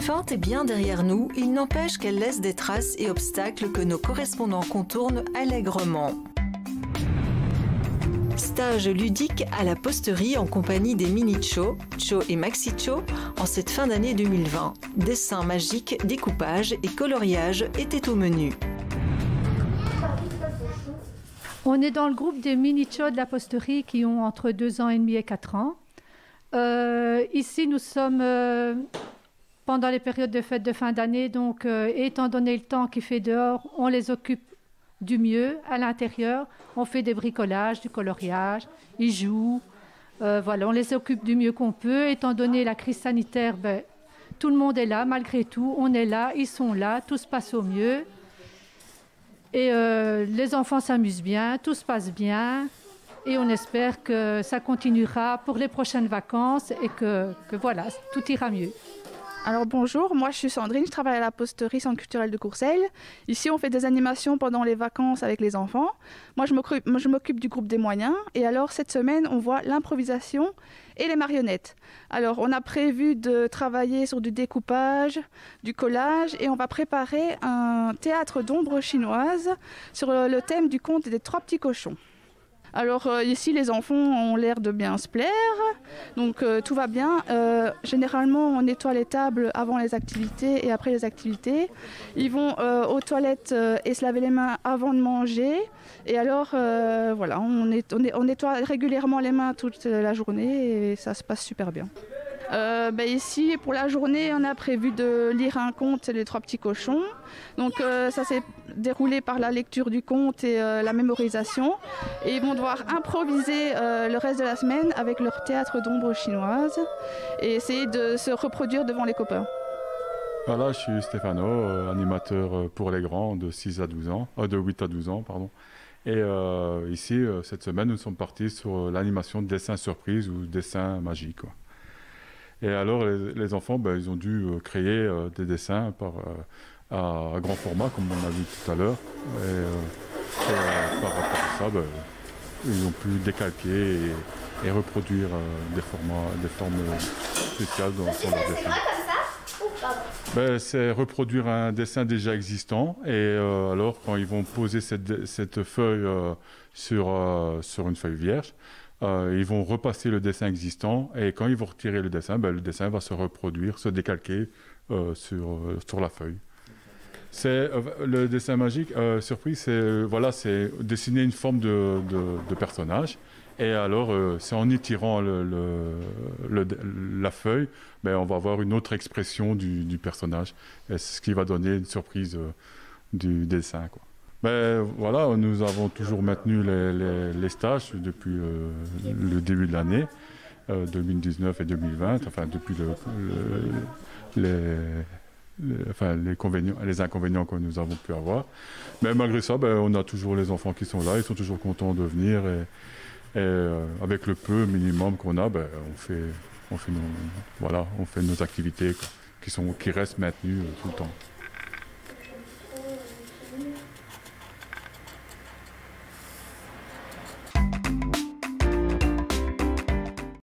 2020 est bien derrière nous, il n'empêche qu'elle laisse des traces et obstacles que nos correspondants contournent allègrement. Stage ludique à la posterie en compagnie des mini-Cho, Cho et Maxi-Cho, en cette fin d'année 2020. Dessins magiques, découpage et coloriage étaient au menu. On est dans le groupe des mini-Cho de la posterie qui ont entre 2 ans et demi et 4 ans. Ici, nous sommes pendant les périodes de fêtes de fin d'année, donc étant donné le temps qu'il fait dehors, on les occupe du mieux à l'intérieur. On fait des bricolages, du coloriage, ils jouent. Voilà, on les occupe du mieux qu'on peut. Étant donné la crise sanitaire, tout le monde est là, malgré tout. On est là, ils sont là, tout se passe au mieux. Et les enfants s'amusent bien, tout se passe bien. Et on espère que ça continuera pour les prochaines vacances et que voilà, tout ira mieux. Alors bonjour, moi je suis Sandrine, je travaille à la posterie Centre culturel de Courcelles. Ici on fait des animations pendant les vacances avec les enfants. Moi je m'occupe du groupe des moyens et alors cette semaine on voit l'improvisation et les marionnettes. Alors on a prévu de travailler sur du découpage, du collage et on va préparer un théâtre d'ombre chinoise sur le thème du conte des 3 petits cochons. Alors ici les enfants ont l'air de bien se plaire, donc tout va bien. Généralement on nettoie les tables avant les activités et après les activités. Ils vont aux toilettes et se laver les mains avant de manger. Et alors voilà, on nettoie régulièrement les mains toute la journée et ça se passe super bien. Ici, pour la journée, on a prévu de lire un conte, les 3 petits cochons. Donc ça s'est déroulé par la lecture du conte et la mémorisation. Et ils vont devoir improviser le reste de la semaine avec leur théâtre d'ombre chinoise et essayer de se reproduire devant les copains. Voilà, je suis Stéphano, animateur pour les grands de 8 à 12 ans, pardon. Et ici, cette semaine, nous sommes partis sur l'animation de dessin surprise ou dessin magique, quoi. Et alors, les enfants, ils ont dû créer des dessins à grand format, comme on a vu tout à l'heure. Et par rapport à ça, ils ont pu décalquer et reproduire des formes spéciales dans leur dessin. C'est reproduire un dessin déjà existant. Et alors, quand ils vont poser cette feuille sur une feuille vierge, ils vont repasser le dessin existant et quand ils vont retirer le dessin va se reproduire, se décalquer sur la feuille. C'est le dessin magique surprise, c'est dessiner une forme de personnage et alors c'est en étirant la feuille, on va avoir une autre expression du personnage, et c'est ce qui va donner une surprise du dessin, quoi. Voilà, nous avons toujours maintenu les stages depuis le début de l'année 2019 et 2020, enfin depuis les inconvénients que nous avons pu avoir. Mais malgré ça, on a toujours les enfants qui sont là, ils sont toujours contents de venir et avec le peu minimum qu'on a, on fait nos activités qui restent maintenues tout le temps.